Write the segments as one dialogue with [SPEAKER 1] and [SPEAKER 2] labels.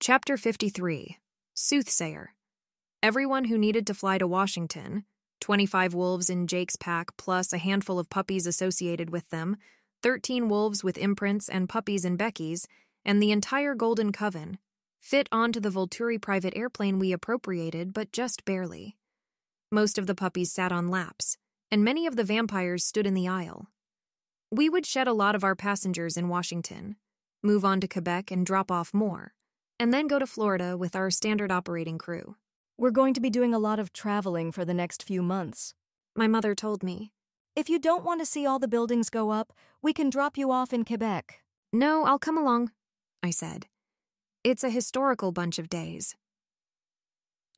[SPEAKER 1] Chapter 53. Soothsayer. Everyone who needed to fly to Washington, 25 wolves in Jake's pack plus a handful of puppies associated with them, 13 wolves with imprints and puppies in Becky's, and the entire Golden Coven, fit onto the Volturi private airplane we appropriated, but just barely. Most of the puppies sat on laps, and many of the vampires stood in the aisle. We would shed a lot of our passengers in Washington, move on to Quebec and drop off more, and then go to Florida with our standard operating crew.
[SPEAKER 2] We're going to be doing a lot of traveling for the next few months,
[SPEAKER 1] My mother told me.
[SPEAKER 2] If you don't want to see all the buildings go up, we can drop you off in Quebec.
[SPEAKER 1] No, I'll come along, I said. It's a historical bunch of days.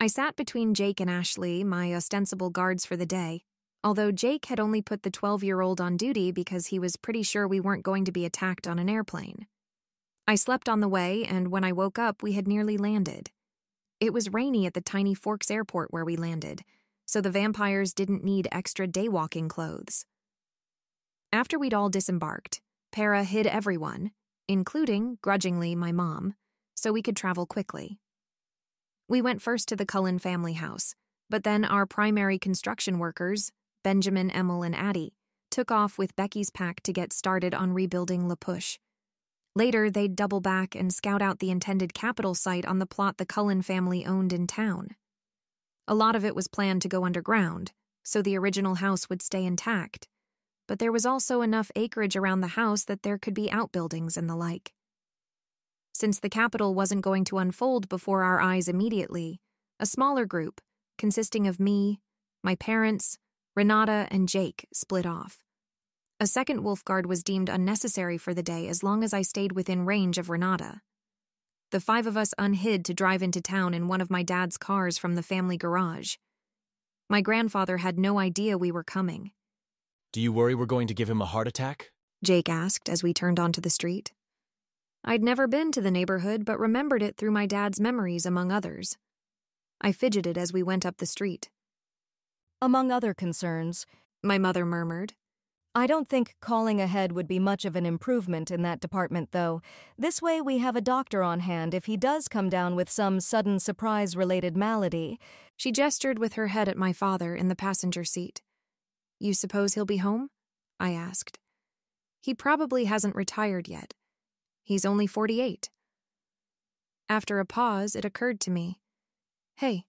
[SPEAKER 1] I sat between Jake and Ashley, my ostensible guards for the day, although Jake had only put the 12-year-old on duty because he was pretty sure we weren't going to be attacked on an airplane. I slept on the way, and when I woke up, we had nearly landed. It was rainy at the tiny Forks airport where we landed, so the vampires didn't need extra day-walking clothes. After we'd all disembarked, Para hid everyone, including, grudgingly, my mom, so we could travel quickly. We went first to the Cullen family house, but then our primary construction workers, Benjamin, Emil, and Addie, took off with Becky's pack to get started on rebuilding La Push. Later, they'd double back and scout out the intended capital site on the plot the Cullen family owned in town. A lot of it was planned to go underground, so the original house would stay intact, but there was also enough acreage around the house that there could be outbuildings and the like. Since the capital wasn't going to unfold before our eyes immediately, a smaller group, consisting of me, my parents, Renata, and Jake, split off. A second wolf guard was deemed unnecessary for the day as long as I stayed within range of Renata. The 5 of us unhid to drive into town in one of my dad's cars from the family garage. My grandfather had no idea we were coming.
[SPEAKER 3] Do you worry we're going to give him a heart attack?
[SPEAKER 1] Jake asked as we turned onto the street. I'd never been to the neighborhood but remembered it through my dad's memories, among others. I fidgeted as we went up the street.
[SPEAKER 2] Among other concerns,
[SPEAKER 1] My mother murmured.
[SPEAKER 2] I don't think calling ahead would be much of an improvement in that department, though. This way we have a doctor on hand if he does come down with some sudden surprise-related malady.
[SPEAKER 1] She gestured with her head at my father in the passenger seat. You suppose he'll be home? I asked. He probably hasn't retired yet. He's only 48. After a pause, it occurred to me. Hey,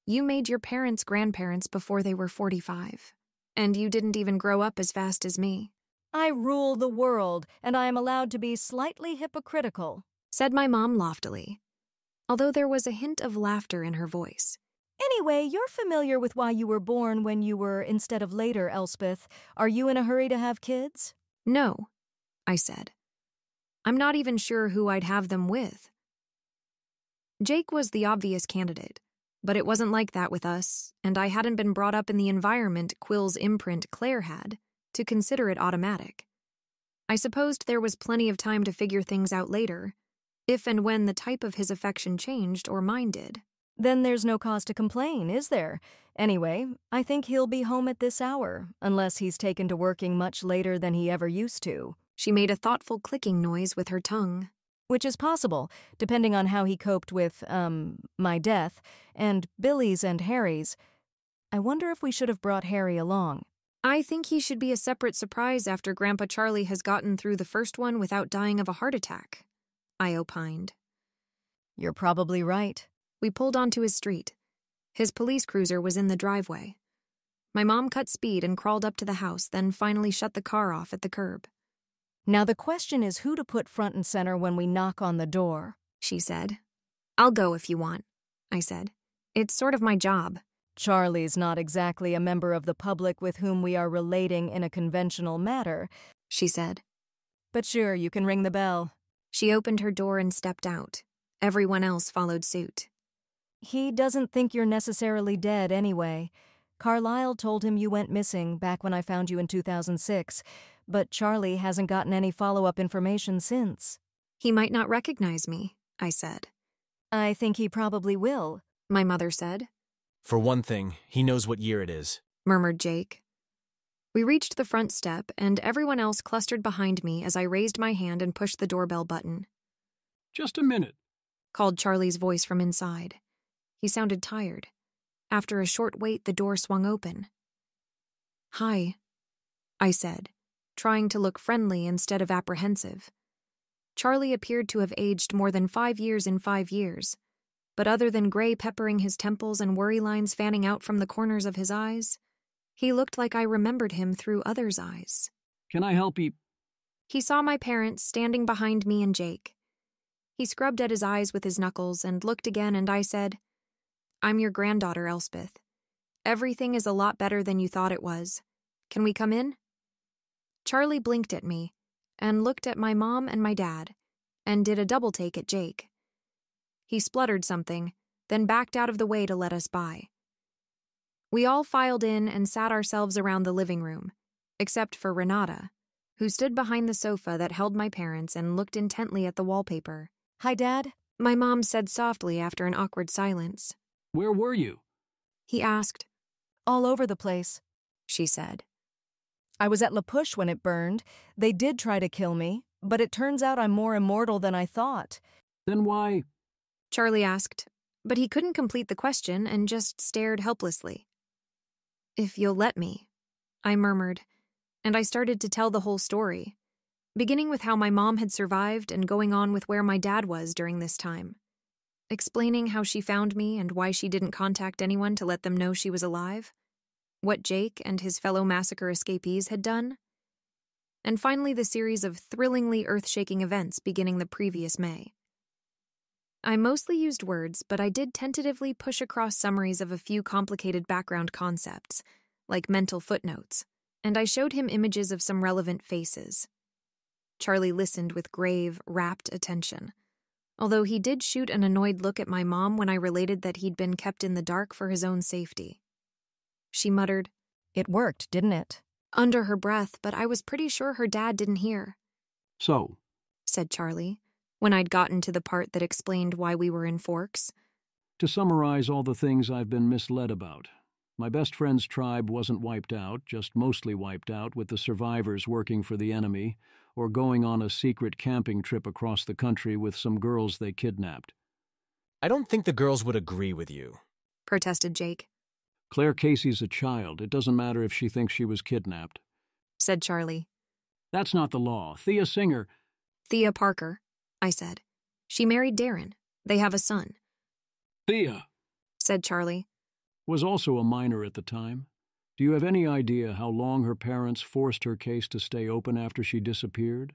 [SPEAKER 1] you made your parents grandparents before they were 45. And you didn't even grow up as fast as me,
[SPEAKER 2] I rule the world, and I am allowed to be slightly hypocritical,
[SPEAKER 1] said my mom loftily, although there was a hint of laughter in her voice.
[SPEAKER 2] Anyway, you're familiar with why you were born when you were instead of later, Elspeth. Are you in a hurry to have kids?
[SPEAKER 1] No, I said. I'm not even sure who I'd have them with. Jake was the obvious candidate, but it wasn't like that with us, and I hadn't been brought up in the environment Quill's imprint Claire had, to consider it automatic. I supposed there was plenty of time to figure things out later, if and when the type of his affection changed or mine did.
[SPEAKER 2] Then there's no cause to complain, is there? Anyway, I think he'll be home at this hour, unless he's taken to working much later than he ever used to.
[SPEAKER 1] She made a thoughtful clicking noise with her tongue.
[SPEAKER 2] Which is possible, depending on how he coped with, my death, and Billy's and Harry's. I wonder if we should have brought Harry along.
[SPEAKER 1] I think he should be a separate surprise after Grandpa Charlie has gotten through the first one without dying of a heart attack, I opined.
[SPEAKER 2] You're probably right.
[SPEAKER 1] We pulled onto his street. His police cruiser was in the driveway. My mom cut speed and crawled up to the house, then finally shut the car off at the curb.
[SPEAKER 2] Now the question is who to put front and center when we knock on the door,
[SPEAKER 1] she said. I'll go if you want, I said. It's sort of my job.
[SPEAKER 2] Charlie's not exactly a member of the public with whom we are relating in a conventional matter,
[SPEAKER 1] she said.
[SPEAKER 2] But sure, you can ring the bell.
[SPEAKER 1] She opened her door and stepped out. Everyone else followed suit.
[SPEAKER 2] He doesn't think you're necessarily dead anyway. Carlisle told him you went missing back when I found you in 2006, but Charlie hasn't gotten any follow-up information since.
[SPEAKER 1] He might not recognize me, I said.
[SPEAKER 2] I think he probably will,
[SPEAKER 1] my mother said.
[SPEAKER 3] For one thing, he knows what year it is,
[SPEAKER 1] murmured Jake. We reached the front step, and everyone else clustered behind me as I raised my hand and pushed the doorbell button.
[SPEAKER 4] Just a minute.
[SPEAKER 1] called Charlie's voice from inside. He sounded tired. After a short wait, the door swung open. "Hi," I said, trying to look friendly instead of apprehensive. Charlie appeared to have aged more than 5 years in 5 years, but other than gray peppering his temples and worry lines fanning out from the corners of his eyes, he looked like I remembered him through others' eyes.
[SPEAKER 4] "Can I help you?"
[SPEAKER 1] He saw my parents standing behind me and Jake. He scrubbed at his eyes with his knuckles and looked again, and I said, "I'm your granddaughter, Elspeth. Everything is a lot better than you thought it was. Can we come in?" Charlie blinked at me and looked at my mom and my dad and did a double take at Jake. He spluttered something, then backed out of the way to let us by. We all filed in and sat ourselves around the living room, except for Renata, who stood behind the sofa that held my parents and looked intently at the wallpaper.
[SPEAKER 2] "Hi, Dad,"
[SPEAKER 1] my mom said softly after an awkward silence.
[SPEAKER 4] "Where were you?"
[SPEAKER 1] He asked.
[SPEAKER 2] "All over the place,"
[SPEAKER 1] she said.
[SPEAKER 2] "I was at La Push when it burned. They did try to kill me, but it turns out I'm more immortal than I thought."
[SPEAKER 4] "Then why?"
[SPEAKER 1] Charlie asked, but he couldn't complete the question and just stared helplessly. "If you'll let me," I murmured, and I started to tell the whole story, beginning with how my mom had survived and going on with where my dad was during this time, explaining how she found me and why she didn't contact anyone to let them know she was alive, what Jake and his fellow massacre escapees had done, and finally the series of thrillingly earth-shaking events beginning the previous May. I mostly used words, but I did tentatively push across summaries of a few complicated background concepts, like mental footnotes, and I showed him images of some relevant faces. Charlie listened with grave, rapt attention, although he did shoot an annoyed look at my mom when I related that he'd been kept in the dark for his own safety. She muttered,
[SPEAKER 2] "It worked, didn't it?"
[SPEAKER 1] under her breath, but I was pretty sure her dad didn't hear.
[SPEAKER 4] "So,"
[SPEAKER 1] said Charlie, when I'd gotten to the part that explained why we were in Forks.
[SPEAKER 4] "to summarize all the things I've been misled about, my best friend's tribe wasn't wiped out, just mostly wiped out, with the survivors working for the enemy or going on a secret camping trip across the country with some girls they kidnapped."
[SPEAKER 3] I don't think the girls would agree with you.
[SPEAKER 1] Protested Jake.
[SPEAKER 4] "Claire Casey's a child. It doesn't matter if she thinks she was kidnapped."
[SPEAKER 1] Said Charlie.
[SPEAKER 4] "That's not the law. Thea Singer—"
[SPEAKER 1] Thea Parker, I said. She married Darren. They have a son.
[SPEAKER 4] "Thea,"
[SPEAKER 1] said Charlie.
[SPEAKER 4] "was also a minor at the time. Do you have any idea how long her parents forced her case to stay open after she disappeared?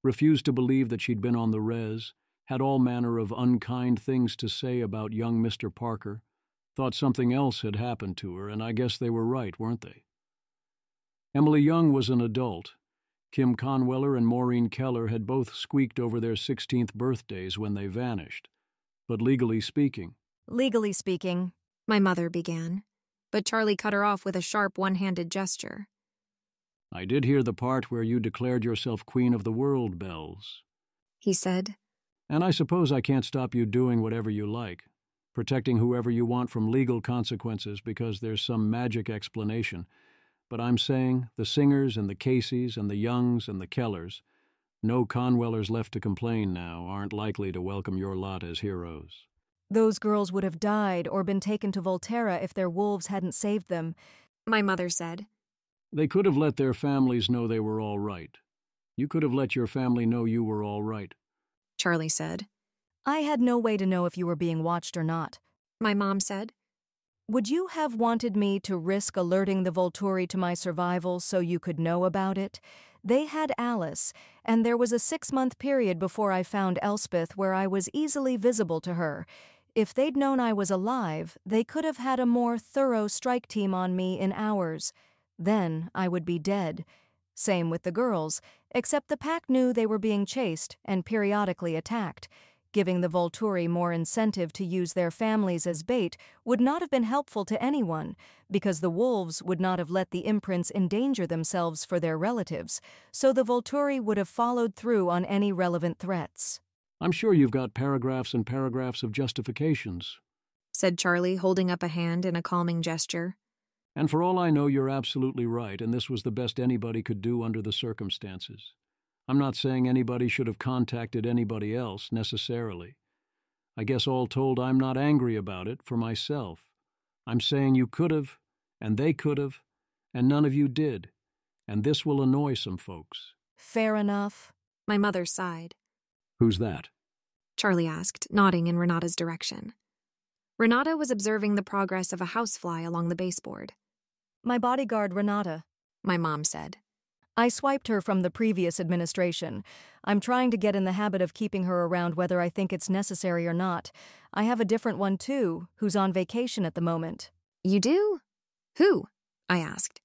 [SPEAKER 4] Refused to believe that she'd been on the res, had all manner of unkind things to say about young Mr. Parker, thought something else had happened to her, and I guess they were right, weren't they? Emily Young was an adult. Kim Conweller and Maureen Keller had both squeaked over their 16th birthdays when they vanished. But legally speaking—"
[SPEAKER 2] "Legally speaking,"
[SPEAKER 1] my mother began, but Charlie cut her off with a sharp one-handed gesture.
[SPEAKER 4] "I did hear the part where you declared yourself Queen of the World, Bells,"
[SPEAKER 1] he said.
[SPEAKER 4] "and I suppose I can't stop you doing whatever you like, protecting whoever you want from legal consequences because there's some magic explanation. But I'm saying the Singers and the Caseys and the Youngs and the Kellers, no Conwellers left to complain now, aren't likely to welcome your lot as heroes."
[SPEAKER 2] "Those girls would have died or been taken to Volterra if their wolves hadn't saved them,"
[SPEAKER 1] my mother said.
[SPEAKER 4] "They could have let their families know they were all right. You could have let your family know you were all right."
[SPEAKER 1] Charlie said.
[SPEAKER 2] "I had no way to know if you were being watched or not,"
[SPEAKER 1] my mom said.
[SPEAKER 2] "Would you have wanted me to risk alerting the Volturi to my survival so you could know about it? They had Alice, and there was a 6-month period before I found Elspeth where I was easily visible to her. If they'd known I was alive, they could have had a more thorough strike team on me in hours. Then I would be dead. Same with the girls, except the pack knew they were being chased and periodically attacked. Giving the Volturi more incentive to use their families as bait would not have been helpful to anyone, because the wolves would not have let the imprints endanger themselves for their relatives, so the Volturi would have followed through on any relevant threats."
[SPEAKER 4] "I'm sure you've got paragraphs and paragraphs of justifications,"
[SPEAKER 1] said Charlie, holding up a hand in a calming gesture.
[SPEAKER 4] "And for all I know, you're absolutely right, and this was the best anybody could do under the circumstances. I'm not saying anybody should have contacted anybody else, necessarily. I guess all told, I'm not angry about it for myself. I'm saying you could have, and they could have, and none of you did, and this will annoy some folks.
[SPEAKER 2] Fair enough.
[SPEAKER 1] My mother sighed.
[SPEAKER 4] Who's that?
[SPEAKER 1] Charlie asked, nodding in Renata's direction. Renata was observing the progress of a housefly along the baseboard.
[SPEAKER 2] My bodyguard, Renata.
[SPEAKER 1] My mom said.
[SPEAKER 2] I swiped her from the previous administration. I'm trying to get in the habit of keeping her around whether I think it's necessary or not. I have a different one, too, who's on vacation at the moment.
[SPEAKER 1] You do? Who? I asked.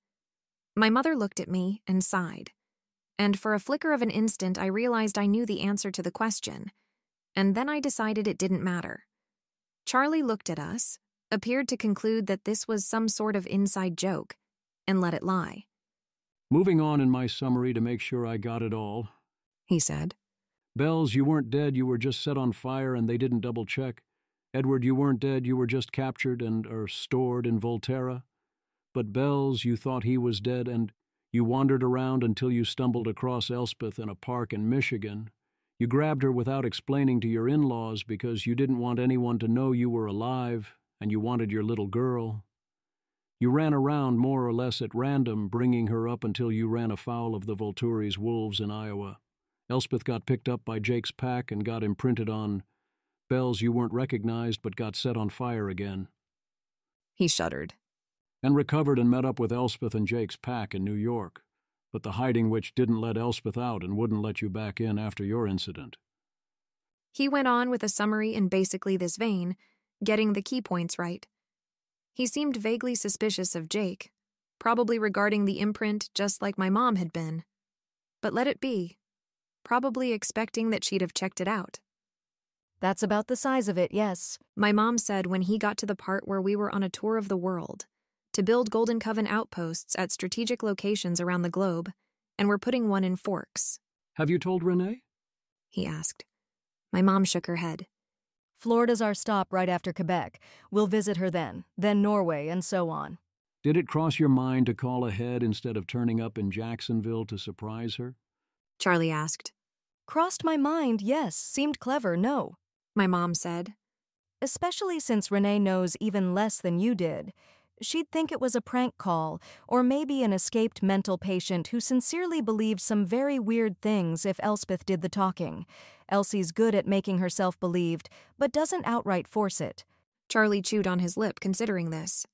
[SPEAKER 1] My mother looked at me and sighed. And for a flicker of an instant, I realized I knew the answer to the question. And then I decided it didn't matter. Charlie looked at us, appeared to conclude that this was some sort of inside joke, and let it lie.
[SPEAKER 4] Moving on in my summary to make sure I got it all,
[SPEAKER 1] He said.
[SPEAKER 4] Bells, you weren't dead, you were just set on fire and they didn't double-check. Edward, you weren't dead, you were just captured and stored in Volterra. But Bells, you thought he was dead and you wandered around until you stumbled across Elspeth in a park in Michigan. You grabbed her without explaining to your in-laws because you didn't want anyone to know you were alive and you wanted your little girl. You ran around more or less at random, bringing her up until you ran afoul of the Volturi's wolves in Iowa. Elspeth got picked up by Jake's pack and got imprinted on. Bells, you weren't recognized but got set on fire again.
[SPEAKER 1] He shuddered.
[SPEAKER 4] And recovered and met up with Elspeth and Jake's pack in New York. But the hiding witch didn't let Elspeth out and wouldn't let you back in after your incident.
[SPEAKER 1] He went on with a summary in basically this vein, getting the key points right. He seemed vaguely suspicious of Jake, probably regarding the imprint just like my mom had been. But let it be. Probably expecting that she'd have checked it out.
[SPEAKER 2] That's about the size of it, yes.
[SPEAKER 1] My mom said when he got to the part where we were on a tour of the world, to build Golden Coven outposts at strategic locations around the globe, and we're putting one in Forks.
[SPEAKER 4] Have you told Renee?
[SPEAKER 1] He asked. My mom shook her head.
[SPEAKER 2] Florida's our stop right after Quebec. We'll visit her then Norway, and so on.
[SPEAKER 4] Did it cross your mind to call ahead instead of turning up in Jacksonville to surprise her?
[SPEAKER 1] Charlie asked.
[SPEAKER 2] Crossed my mind, yes. Seemed clever, no.
[SPEAKER 1] My mom said.
[SPEAKER 2] Especially since Renee knows even less than you did. She'd think it was a prank call, or maybe an escaped mental patient who sincerely believed some very weird things if Elspeth did the talking. Elsie's good at making herself believed, but doesn't outright force it.
[SPEAKER 1] Charlie chewed on his lip, considering this.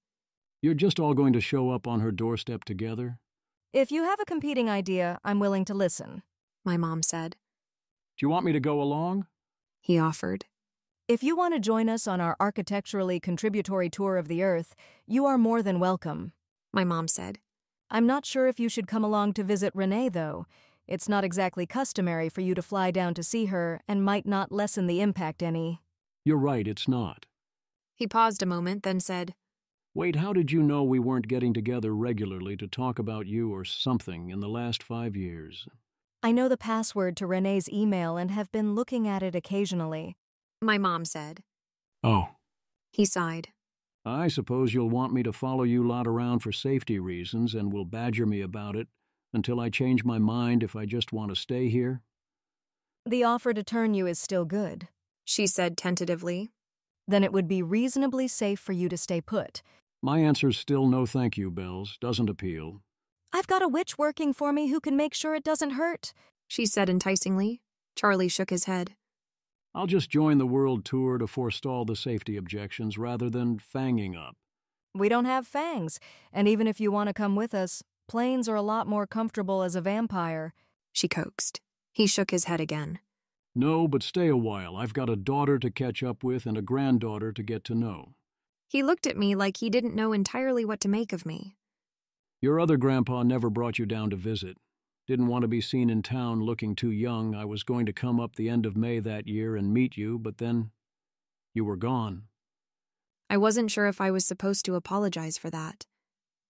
[SPEAKER 4] You're just all going to show up on her doorstep together?
[SPEAKER 2] If you have a competing idea, I'm willing to listen.
[SPEAKER 1] My mom said.
[SPEAKER 4] Do you want me to go along?
[SPEAKER 1] He offered.
[SPEAKER 2] If you want to join us on our architecturally contributory tour of the Earth, you are more than welcome.
[SPEAKER 1] My mom said.
[SPEAKER 2] I'm not sure if you should come along to visit Renee, though. It's not exactly customary for you to fly down to see her and might not lessen the impact any.
[SPEAKER 4] You're right, it's not.
[SPEAKER 1] He paused a moment, then said,
[SPEAKER 4] Wait, how did you know we weren't getting together regularly to talk about you or something in the last 5 years?
[SPEAKER 2] I know the password to Renee's email and have been looking at it occasionally.
[SPEAKER 1] My mom said.
[SPEAKER 4] Oh.
[SPEAKER 1] He sighed.
[SPEAKER 4] I suppose you'll want me to follow you lot around for safety reasons and will badger me about it until I change my mind if I just want to stay here?
[SPEAKER 2] The offer to turn you is still good,
[SPEAKER 1] She said tentatively.
[SPEAKER 2] Then it would be reasonably safe for you to stay put.
[SPEAKER 4] My answer's still no thank you, Bells. Doesn't appeal.
[SPEAKER 2] I've got a witch working for me who can make sure it doesn't hurt,
[SPEAKER 1] She said enticingly. Charlie shook his head.
[SPEAKER 4] I'll just join the world tour to forestall the safety objections rather than fanging up.
[SPEAKER 2] We don't have fangs, and even if you want to come with us, planes are a lot more comfortable as a vampire.
[SPEAKER 1] She coaxed. He shook his head again.
[SPEAKER 4] No, but stay a while. I've got a daughter to catch up with and a granddaughter to get to know.
[SPEAKER 1] He looked at me like he didn't know entirely what to make of me.
[SPEAKER 4] Your other grandpa never brought you down to visit. Didn't want to be seen in town looking too young. I was going to come up the end of May that year and meet you, but then you were gone.
[SPEAKER 1] I wasn't sure if I was supposed to apologize for that.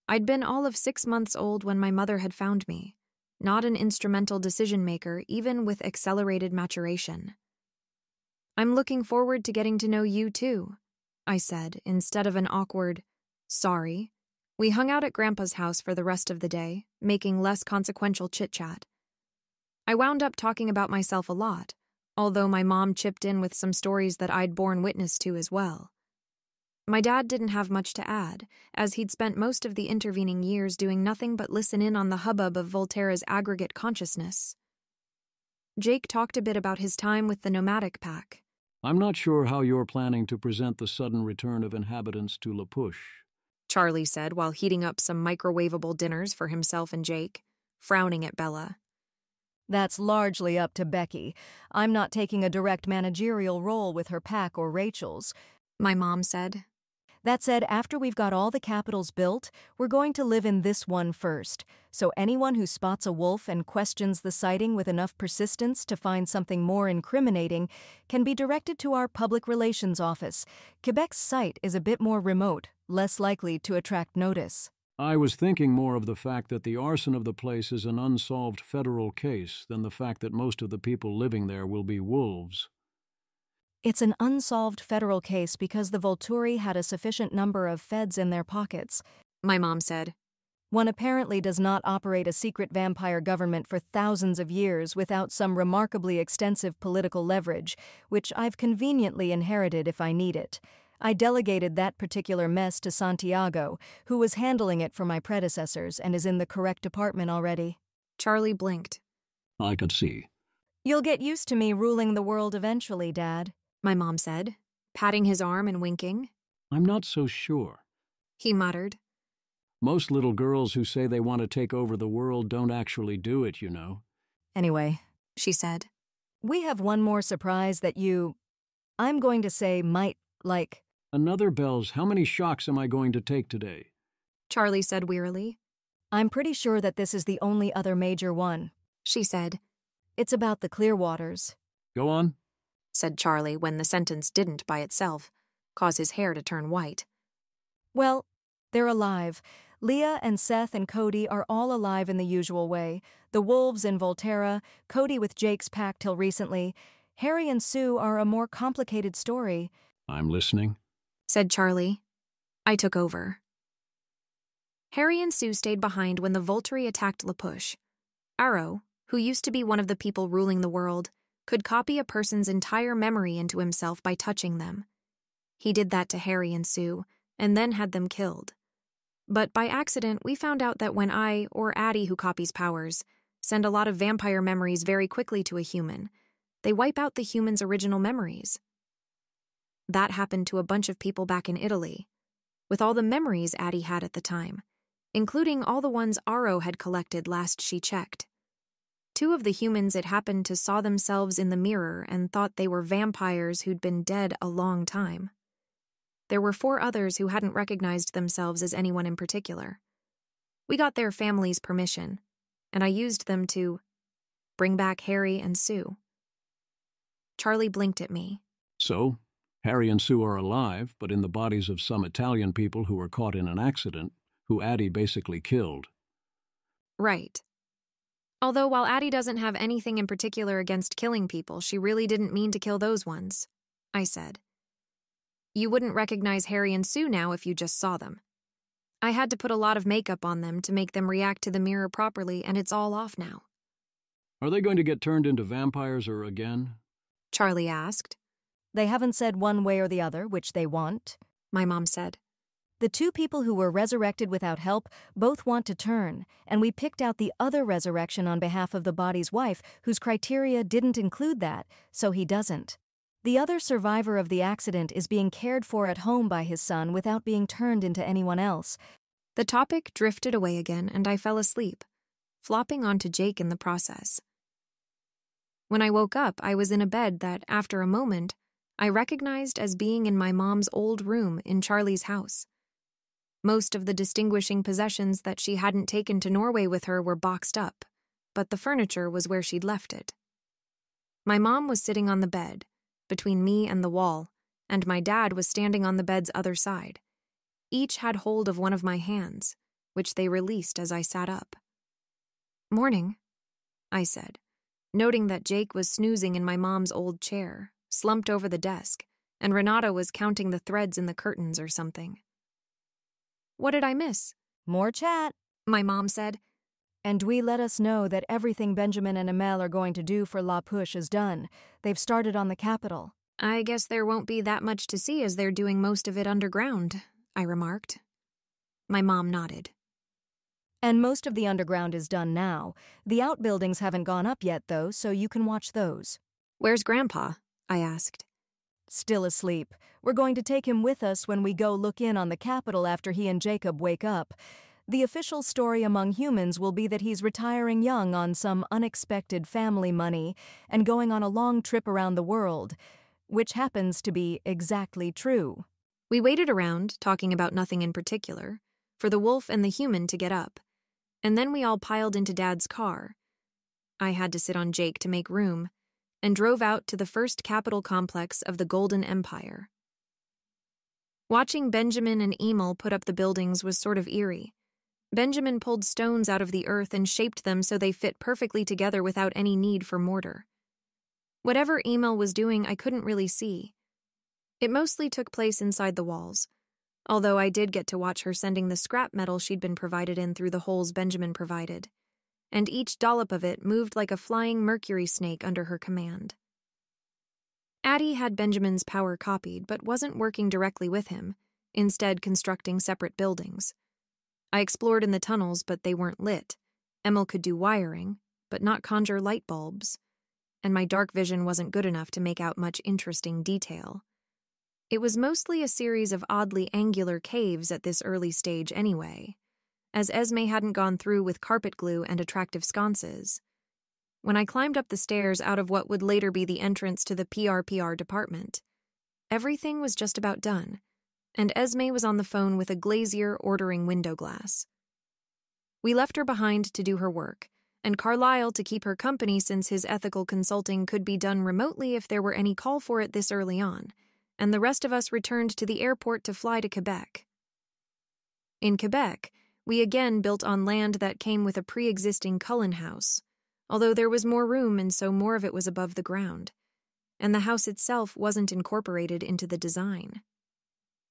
[SPEAKER 1] I'd been all of 6 months old when my mother had found me, not an instrumental decision-maker, even with accelerated maturation. I'm looking forward to getting to know you, too, I said, instead of an awkward, sorry. We hung out at Grandpa's house for the rest of the day, making less consequential chit-chat. I wound up talking about myself a lot, although my mom chipped in with some stories that I'd borne witness to as well. My dad didn't have much to add, as he'd spent most of the intervening years doing nothing but listen in on the hubbub of Volterra's aggregate consciousness. Jake talked a bit about his time with the nomadic pack.
[SPEAKER 4] I'm not sure how you're planning to present the sudden return of inhabitants to La Push,
[SPEAKER 1] Charlie said while heating up some microwavable dinners for himself and Jake, frowning at Bella.
[SPEAKER 2] That's largely up to Becky. I'm not taking a direct managerial role with her pack or Rachel's,
[SPEAKER 1] my mom said.
[SPEAKER 2] That said, after we've got all the capitals built, we're going to live in this one first. So anyone who spots a wolf and questions the sighting with enough persistence to find something more incriminating can be directed to our public relations office. Quebec's site is a bit more remote, less likely to attract notice.
[SPEAKER 4] I was thinking more of the fact that the arson of the place is an unsolved federal case than the fact that most of the people living there will be wolves.
[SPEAKER 2] It's an unsolved federal case because the Volturi had a sufficient number of feds in their pockets,
[SPEAKER 1] my mom said.
[SPEAKER 2] One apparently does not operate a secret vampire government for thousands of years without some remarkably extensive political leverage, which I've conveniently inherited if I need it. I delegated that particular mess to Santiago, who was handling it for my predecessors and is in the correct department already.
[SPEAKER 1] Charlie blinked.
[SPEAKER 4] I could see.
[SPEAKER 2] You'll get used to me ruling the world eventually, Dad,
[SPEAKER 1] my mom said, patting his arm and winking.
[SPEAKER 4] I'm not so sure,
[SPEAKER 1] he muttered.
[SPEAKER 4] Most little girls who say they want to take over the world don't actually do it, you know.
[SPEAKER 2] Anyway,
[SPEAKER 1] she said,
[SPEAKER 2] we have one more surprise that I'm going to say might like.
[SPEAKER 4] Another Bells, how many shocks am I going to take today?
[SPEAKER 1] Charlie said wearily.
[SPEAKER 2] I'm pretty sure that this is the only other major one,
[SPEAKER 1] she said.
[SPEAKER 2] It's about the Clearwaters.
[SPEAKER 4] Go on,
[SPEAKER 1] said Charlie when the sentence didn't, by itself, cause his hair to turn white.
[SPEAKER 2] Well, they're alive. Leah and Seth and Cody are all alive in the usual way. The wolves in Volterra, Cody with Jake's pack till recently. Harry and Sue are a more complicated story.
[SPEAKER 4] I'm listening,
[SPEAKER 1] said Charlie. I took over. Harry and Sue stayed behind when the Volturi attacked La Push. Arrow, who used to be one of the people ruling the world, could copy a person's entire memory into himself by touching them. He did that to Harry and Sue, and then had them killed. But by accident, we found out that when I, or Addie who copies powers, send a lot of vampire memories very quickly to a human, they wipe out the human's original memories. That happened to a bunch of people back in Italy, with all the memories Addie had at the time, including all the ones Arrow had collected last she checked. 2 of the humans it happened to saw themselves in the mirror and thought they were vampires who'd been dead a long time. There were 4 others who hadn't recognized themselves as anyone in particular. We got their families' permission, and I used them to bring back Harry and Sue. Charlie blinked at me.
[SPEAKER 4] So, Harry and Sue are alive, but in the bodies of some Italian people who were caught in an accident, who Addie basically killed.
[SPEAKER 1] Right. Although while Addie doesn't have anything in particular against killing people, she really didn't mean to kill those ones, I said. You wouldn't recognize Harry and Sue now if you just saw them. I had to put a lot of makeup on them to make them react to the mirror properly, and it's all off now.
[SPEAKER 4] Are they going to get turned into vampires or again?
[SPEAKER 1] Charlie asked.
[SPEAKER 2] They haven't said one way or the other which they want,
[SPEAKER 1] my mom said.
[SPEAKER 2] The 2 people who were resurrected without help both want to turn, and we picked out the other resurrection on behalf of the body's wife, whose criteria didn't include that, so he doesn't. The other survivor of the accident is being cared for at home by his son without being turned into anyone else.
[SPEAKER 1] The topic drifted away again, and I fell asleep, flopping onto Jake in the process. When I woke up, I was in a bed that, after a moment, I recognized as being in my mom's old room in Charlie's house. Most of the distinguishing possessions that she hadn't taken to Norway with her were boxed up, but the furniture was where she'd left it. My mom was sitting on the bed, between me and the wall, and my dad was standing on the bed's other side. Each had hold of one of my hands, which they released as I sat up. "Morning," I said, noting that Jake was snoozing in my mom's old chair, slumped over the desk, and Renata was counting the threads in the curtains or something. "What did I miss?"
[SPEAKER 2] More chat,
[SPEAKER 1] my mom said.
[SPEAKER 2] And we let us know that everything Benjamin and Amel are going to do for La Push is done. They've started on the capital.
[SPEAKER 1] I guess there won't be that much to see as they're doing most of it underground, I remarked. My mom nodded.
[SPEAKER 2] And most of the underground is done now. The outbuildings haven't gone up yet, though, so you can watch those.
[SPEAKER 1] Where's Grandpa? I asked.
[SPEAKER 2] Still asleep. We're going to take him with us when we go look in on the capital after he and Jacob wake up. The official story among humans will be that he's retiring young on some unexpected family money and going on a long trip around the world, which happens to be exactly true.
[SPEAKER 1] We waited around, talking about nothing in particular, for the wolf and the human to get up, and then we all piled into Dad's car. I had to sit on Jake to make room, and drove out to the first capital complex of the Golden Empire. Watching Benjamin and Emil put up the buildings was sort of eerie. Benjamin pulled stones out of the earth and shaped them so they fit perfectly together without any need for mortar. Whatever Emil was doing, I couldn't really see. It mostly took place inside the walls, although I did get to watch her sending the scrap metal she'd been provided in through the holes Benjamin provided, and each dollop of it moved like a flying mercury snake under her command. Addie had Benjamin's power copied, but wasn't working directly with him, instead constructing separate buildings. I explored in the tunnels, but they weren't lit. Emil could do wiring, but not conjure light bulbs, and my dark vision wasn't good enough to make out much interesting detail. It was mostly a series of oddly angular caves at this early stage anyway, as Esme hadn't gone through with carpet glue and attractive sconces. When I climbed up the stairs out of what would later be the entrance to the PRPR department, everything was just about done, and Esme was on the phone with a glazier ordering window glass. We left her behind to do her work, and Carlisle to keep her company since his ethical consulting could be done remotely if there were any call for it this early on, and the rest of us returned to the airport to fly to Quebec. In Quebec, we again built on land that came with a pre-existing Cullen house, although there was more room and so more of it was above the ground, and the house itself wasn't incorporated into the design.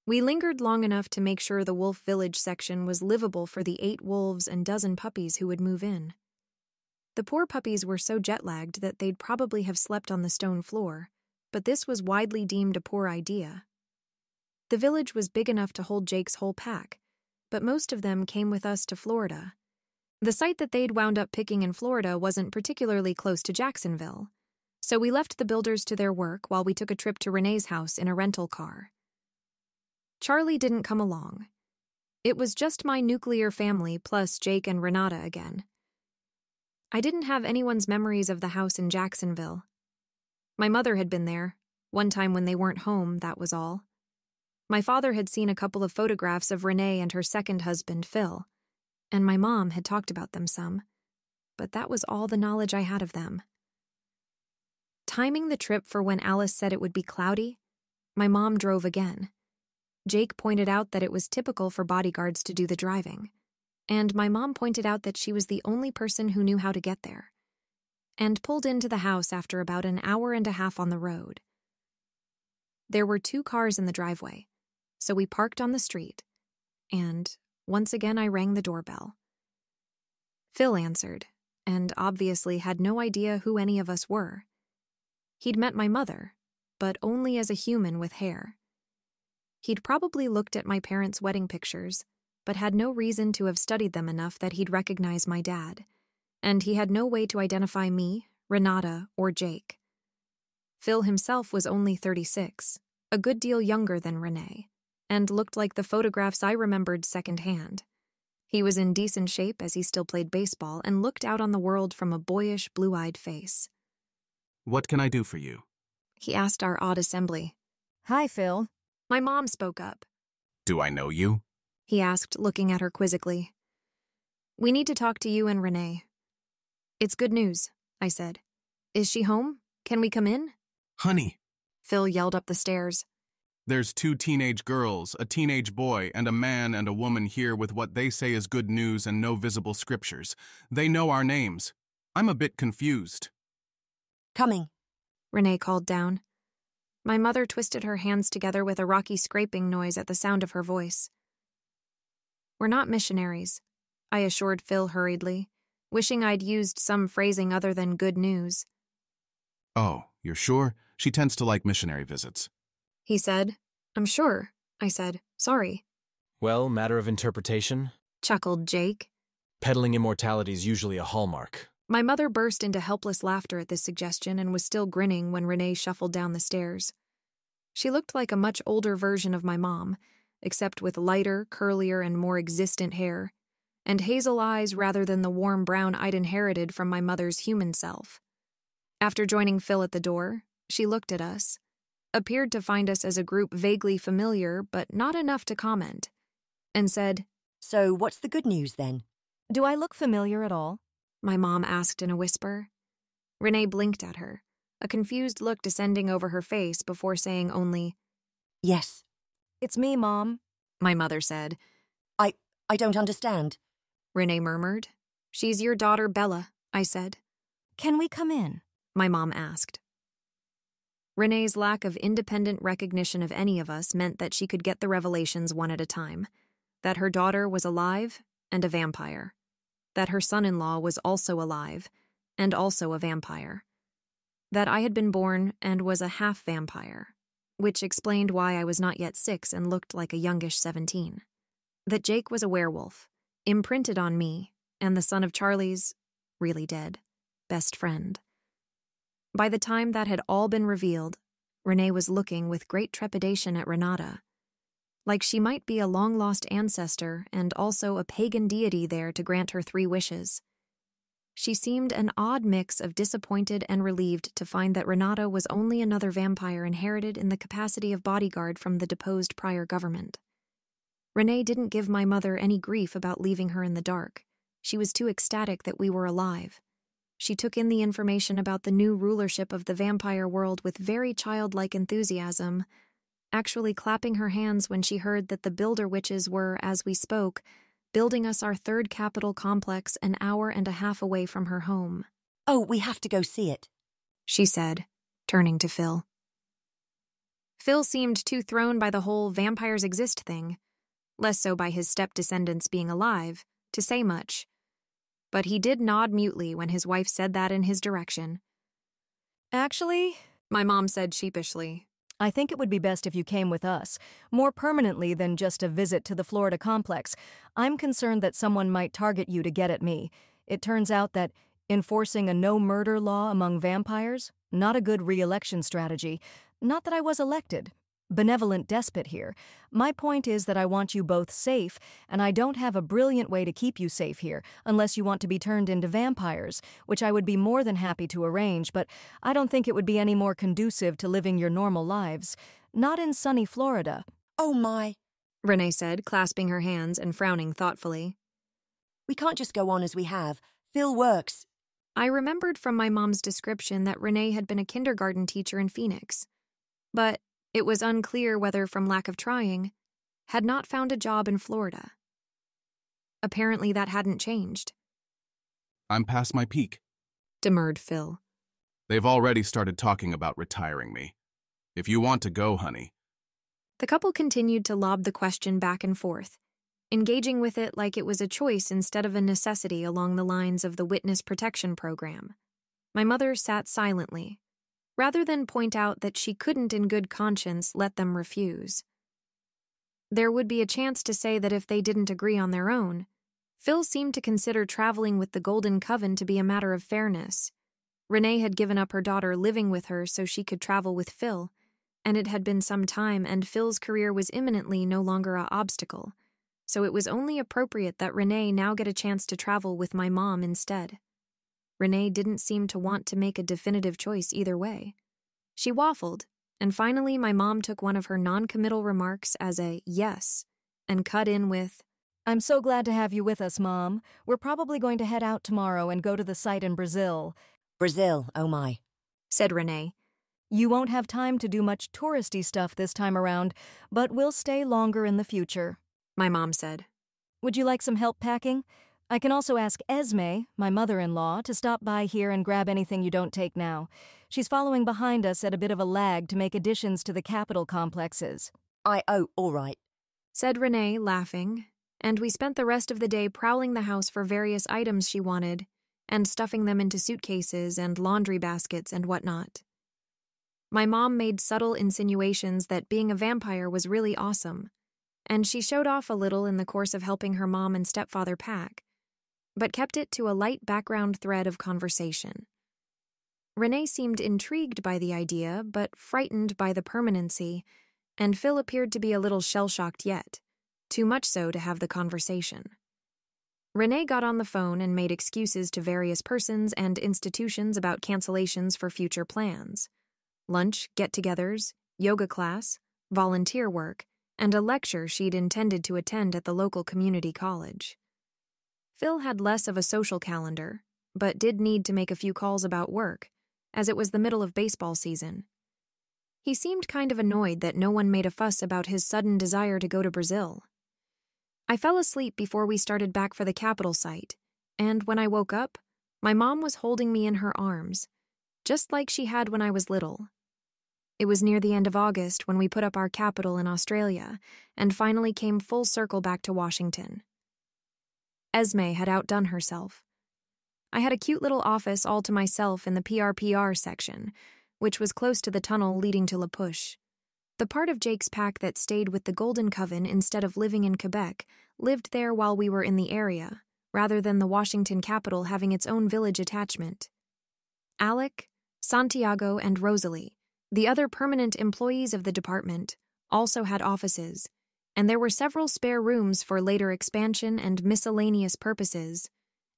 [SPEAKER 1] We lingered long enough to make sure the Wolf Village section was livable for the 8 wolves and dozen puppies who would move in. The poor puppies were so jet-lagged that they'd probably have slept on the stone floor, but this was widely deemed a poor idea. The village was big enough to hold Jake's whole pack, but most of them came with us to Florida. The site that they'd wound up picking in Florida wasn't particularly close to Jacksonville, so we left the builders to their work while we took a trip to Renee's house in a rental car. Charlie didn't come along. It was just my nuclear family plus Jake and Renata again. I didn't have anyone's memories of the house in Jacksonville. My mother had been there, one time when they weren't home, that was all. My father had seen a couple of photographs of Renee and her second husband, Phil, and my mom had talked about them some, but that was all the knowledge I had of them. Timing the trip for when Alice said it would be cloudy, my mom drove again. Jake pointed out that it was typical for bodyguards to do the driving, and my mom pointed out that she was the only person who knew how to get there, and pulled into the house after about an hour and a half on the road. There were 2 cars in the driveway, so we parked on the street, and once again I rang the doorbell. Phil answered, and obviously had no idea who any of us were. He'd met my mother, but only as a human with hair. He'd probably looked at my parents' wedding pictures, but had no reason to have studied them enough that he'd recognize my dad, and he had no way to identify me, Renata, or Jake. Phil himself was only 36, a good deal younger than Renee, and looked like the photographs I remembered secondhand. He was in decent shape as he still played baseball and looked out on the world from a boyish, blue-eyed face.
[SPEAKER 5] "What can I do for you?"
[SPEAKER 1] He asked our odd assembly.
[SPEAKER 2] Hi, Phil.
[SPEAKER 1] My mom spoke up.
[SPEAKER 5] "Do I know you?"
[SPEAKER 1] He asked, looking at her quizzically. "We need to talk to you and Renee." "It's good news," I said. "Is she home? Can we come in?"
[SPEAKER 5] "Honey,
[SPEAKER 1] Phil yelled up the stairs.
[SPEAKER 5] there's 2 teenage girls, a teenage boy, and a man and a woman here with what they say is good news and no visible scriptures. They know our names. I'm a bit confused."
[SPEAKER 6] "Coming,"
[SPEAKER 1] Renee called down. My mother twisted her hands together with a rocky scraping noise at the sound of her voice. "We're not missionaries," I assured Phil hurriedly, wishing I'd used some phrasing other than good news.
[SPEAKER 5] Oh, you're sure? She tends to like missionary visits.
[SPEAKER 1] He said. I'm sure, I said. Sorry.
[SPEAKER 3] Well, matter of interpretation.
[SPEAKER 1] Chuckled Jake.
[SPEAKER 3] Peddling immortality's usually a hallmark.
[SPEAKER 1] My mother burst into helpless laughter at this suggestion and was still grinning when Renee shuffled down the stairs. She looked like a much older version of my mom, except with lighter, curlier, and more existent hair, and hazel eyes rather than the warm brown I'd inherited from my mother's human self. After joining Phil at the door, she looked at us, appeared to find us as a group vaguely familiar but not enough to comment, and said,
[SPEAKER 6] So what's the good news then?
[SPEAKER 2] Do I look familiar at all?
[SPEAKER 1] my mom asked in a whisper. Renee blinked at her, a confused look descending over her face before saying only,
[SPEAKER 6] Yes.
[SPEAKER 2] It's me, Mom.
[SPEAKER 1] my mother said.
[SPEAKER 6] I don't understand.
[SPEAKER 1] Renee murmured. She's your daughter, Bella, I said.
[SPEAKER 2] Can we come in?
[SPEAKER 1] My mom asked. Renee's lack of independent recognition of any of us meant that she could get the revelations one at a time. That her daughter was alive and a vampire. That her son-in-law was also alive and also a vampire. That I had been born and was a half-vampire, which explained why I was not yet 6 and looked like a youngish 17. That Jake was a werewolf, imprinted on me, and the son of Charlie's, really dead, best friend. By the time that had all been revealed, Renee was looking with great trepidation at Renata, like she might be a long-lost ancestor and also a pagan deity there to grant her 3 wishes. She seemed an odd mix of disappointed and relieved to find that Renata was only another vampire inherited in the capacity of bodyguard from the deposed prior government. Renee didn't give my mother any grief about leaving her in the dark. She was too ecstatic that we were alive. She took in the information about the new rulership of the vampire world with very childlike enthusiasm, actually clapping her hands when she heard that the builder witches were, as we spoke, building us our 3rd capital complex an hour and a half away from her home.
[SPEAKER 6] Oh, we have to go see it,
[SPEAKER 1] she said, turning to Phil. Phil seemed too thrown by the whole vampires exist thing, less so by his step-descendants being alive, to say much. But he did nod mutely when his wife said that in his direction.
[SPEAKER 2] Actually,
[SPEAKER 1] My mom said sheepishly.
[SPEAKER 2] I think it would be best if you came with us, more permanently than just a visit to the Florida complex. I'm concerned that someone might target you to get at me. It turns out that enforcing a no-murder law among vampires, not a good re-election strategy. Not that I was elected. Benevolent despot here. My point is that I want you both safe, and I don't have a brilliant way to keep you safe here, unless you want to be turned into vampires, which I would be more than happy to arrange, but I don't think it would be any more conducive to living your normal lives. Not in sunny Florida.
[SPEAKER 6] Oh my.
[SPEAKER 1] Renee said, clasping her hands and frowning thoughtfully.
[SPEAKER 6] We can't just go on as we have. Phil works.
[SPEAKER 1] I remembered from my mom's description that Renee had been a kindergarten teacher in Phoenix. But it was unclear whether from lack of trying, had not found a job in Florida. Apparently that hadn't changed,
[SPEAKER 5] I'm past my peak.
[SPEAKER 1] demurred Phil.
[SPEAKER 5] They've already started talking about retiring me. If you want to go, honey.
[SPEAKER 1] The couple continued to lob the question back and forth, engaging with it like it was a choice instead of a necessity along the lines of the witness protection program. My mother sat silently, rather than point out that she couldn't in good conscience let them refuse. There would be a chance to say that if they didn't agree on their own, Phil seemed to consider traveling with the Golden Coven to be a matter of fairness. Renee had given up her daughter living with her so she could travel with Phil, and it had been some time, and Phil's career was imminently no longer an obstacle, so it was only appropriate that Renee now get a chance to travel with my mom instead. Renee didn't seem to want to make a definitive choice either way. She waffled, and finally my mom took one of her non-committal remarks as a yes, and cut in with,
[SPEAKER 2] I'm so glad to have you with us, Mom. We're probably going to head out tomorrow and go to the site in Brazil.
[SPEAKER 6] Brazil, oh my.
[SPEAKER 1] said Renee.
[SPEAKER 2] You won't have time to do much touristy stuff this time around, but we'll stay longer in the future.
[SPEAKER 1] My mom said.
[SPEAKER 2] Would you like some help packing? I can also ask Esme, my mother-in-law, to stop by here and grab anything you don't take now. She's following behind us at a bit of a lag to make additions to the capital complexes.
[SPEAKER 6] All right.
[SPEAKER 1] Said Renee, laughing, and we spent the rest of the day prowling the house for various items she wanted, and stuffing them into suitcases and laundry baskets and whatnot. My mom made subtle insinuations that being a vampire was really awesome, and she showed off a little in the course of helping her mom and stepfather pack, but kept it to a light background thread of conversation. Renee seemed intrigued by the idea, but frightened by the permanency, and Phil appeared to be a little shell-shocked yet, too much so to have the conversation. Renee got on the phone and made excuses to various persons and institutions about cancellations for future plans. Lunch, get-togethers, yoga class, volunteer work, and a lecture she'd intended to attend at the local community college. Phil had less of a social calendar, but did need to make a few calls about work, as it was the middle of baseball season. He seemed kind of annoyed that no one made a fuss about his sudden desire to go to Brazil. I fell asleep before we started back for the Capitol site, and when I woke up, my mom was holding me in her arms, just like she had when I was little. It was near the end of August when we put up our capital in Australia and finally came full circle back to Washington. Esme had outdone herself. I had a cute little office all to myself in the PRPR section, which was close to the tunnel leading to La Push. The part of Jake's pack that stayed with the Golden Coven instead of living in Quebec lived there while we were in the area, rather than the Washington capital having its own village attachment. Alec, Santiago, and Rosalie, the other permanent employees of the department, also had offices, and there were several spare rooms for later expansion and miscellaneous purposes,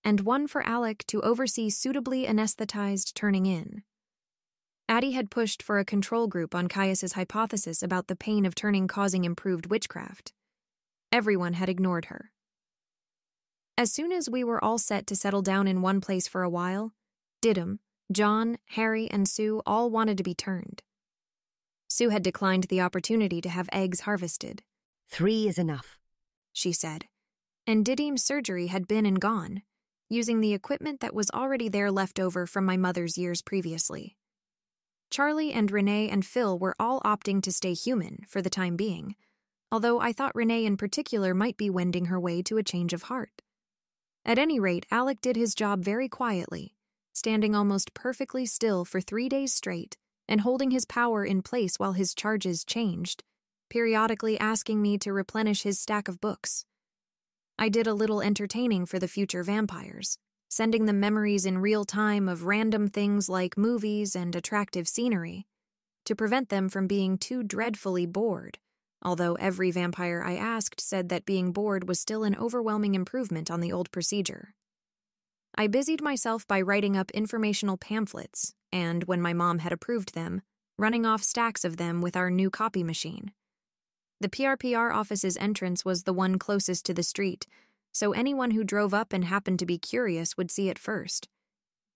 [SPEAKER 1] and one for Alec to oversee suitably anesthetized turning in. Addie had pushed for a control group on Caius's hypothesis about the pain of turning causing improved witchcraft. Everyone had ignored her. As soon as we were all set to settle down in one place for a while, Diddum, John, Harry, and Sue all wanted to be turned. Sue had declined the opportunity to have eggs harvested.
[SPEAKER 6] 3 is enough,
[SPEAKER 1] she said, and Didym's surgery had been and gone, using the equipment that was already there left over from my mother's years previously. Charlie and Renee and Phil were all opting to stay human for the time being, although I thought Renee in particular might be wending her way to a change of heart. At any rate, Alec did his job very quietly, standing almost perfectly still for 3 days straight and holding his power in place while his charges changed, periodically asking me to replenish his stack of books. I did a little entertaining for the future vampires, sending them memories in real time of random things like movies and attractive scenery, to prevent them from being too dreadfully bored, although every vampire I asked said that being bored was still an overwhelming improvement on the old procedure. I busied myself by writing up informational pamphlets, and, when my mom had approved them, running off stacks of them with our new copy machine. The PRPR office's entrance was the one closest to the street, so anyone who drove up and happened to be curious would see it first.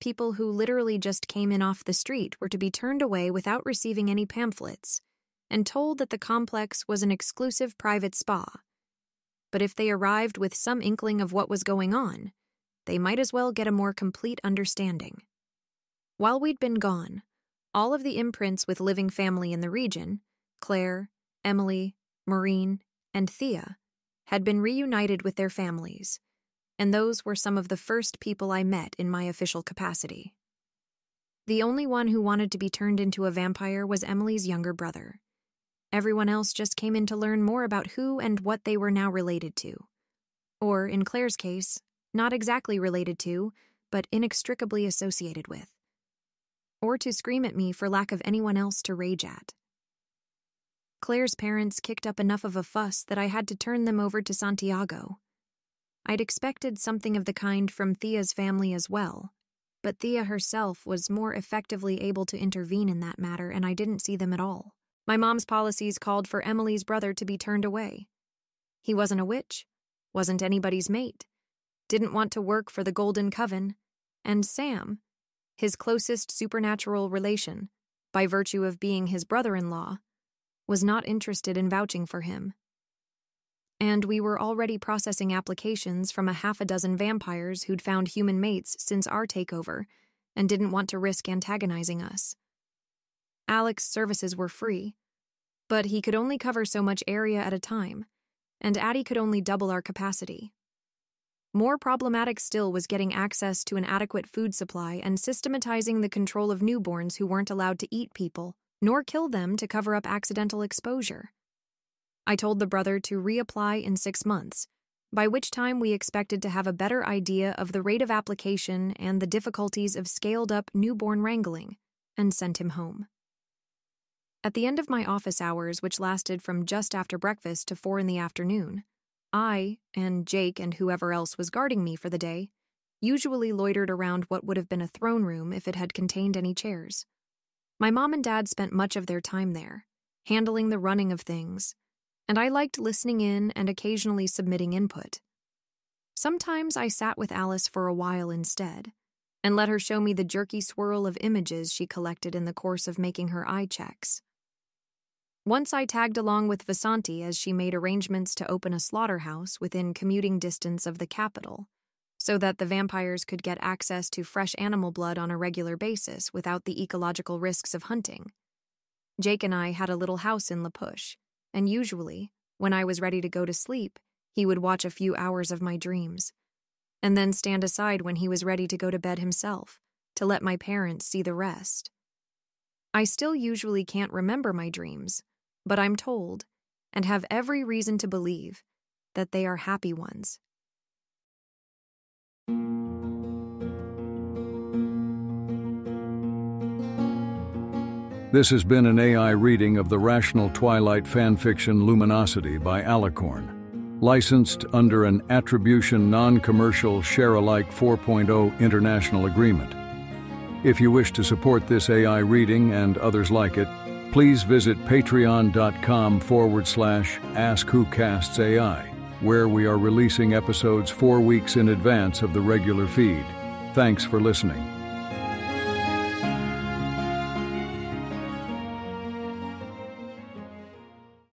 [SPEAKER 1] People who literally just came in off the street were to be turned away without receiving any pamphlets, and told that the complex was an exclusive private spa. But if they arrived with some inkling of what was going on, they might as well get a more complete understanding. While we'd been gone, all of the imprints with living family in the region, Claire, Emily, Maureen, and Thea, had been reunited with their families, and those were some of the first people I met in my official capacity. The only one who wanted to be turned into a vampire was Emily's younger brother. Everyone else just came in to learn more about who and what they were now related to. Or, in Claire's case, not exactly related to, but inextricably associated with. Or to scream at me for lack of anyone else to rage at. Claire's parents kicked up enough of a fuss that I had to turn them over to Santiago. I'd expected something of the kind from Thea's family as well, but Thea herself was more effectively able to intervene in that matter, and I didn't see them at all. My mom's policies called for Emily's brother to be turned away. He wasn't a witch, wasn't anybody's mate, didn't want to work for the Golden Coven, and Sam, his closest supernatural relation, by virtue of being his brother-in-law, was not interested in vouching for him. And we were already processing applications from a half a dozen vampires who'd found human mates since our takeover and didn't want to risk antagonizing us. Alec's services were free, but he could only cover so much area at a time, and Addie could only double our capacity. More problematic still was getting access to an adequate food supply and systematizing the control of newborns who weren't allowed to eat people, nor kill them to cover up accidental exposure. I told the brother to reapply in 6 months, by which time we expected to have a better idea of the rate of application and the difficulties of scaled-up newborn wrangling, and sent him home. At the end of my office hours, which lasted from just after breakfast to 4 in the afternoon, I, and Jake and whoever else was guarding me for the day, usually loitered around what would have been a throne room if it had contained any chairs. My mom and dad spent much of their time there, handling the running of things, and I liked listening in and occasionally submitting input. Sometimes I sat with Alice for a while instead, and let her show me the jerky swirl of images she collected in the course of making her eye checks. Once I tagged along with Vasanti as she made arrangements to open a slaughterhouse within commuting distance of the capital, so that the vampires could get access to fresh animal blood on a regular basis without the ecological risks of hunting. Jake and I had a little house in La Push, and usually, when I was ready to go to sleep, he would watch a few hours of my dreams, and then stand aside when he was ready to go to bed himself, to let my parents see the rest. I still usually can't remember my dreams, but I'm told, and have every reason to believe, that they are happy ones.
[SPEAKER 4] This has been an AI reading of the Rational Twilight fanfiction Luminosity by Alicorn, licensed under an Attribution Non-Commercial Share-alike 4.0 international agreement. If you wish to support this AI reading and others like it, please visit patreon.com/AskWhoCastsAI, where we are releasing episodes 4 weeks in advance of the regular feed. Thanks for listening.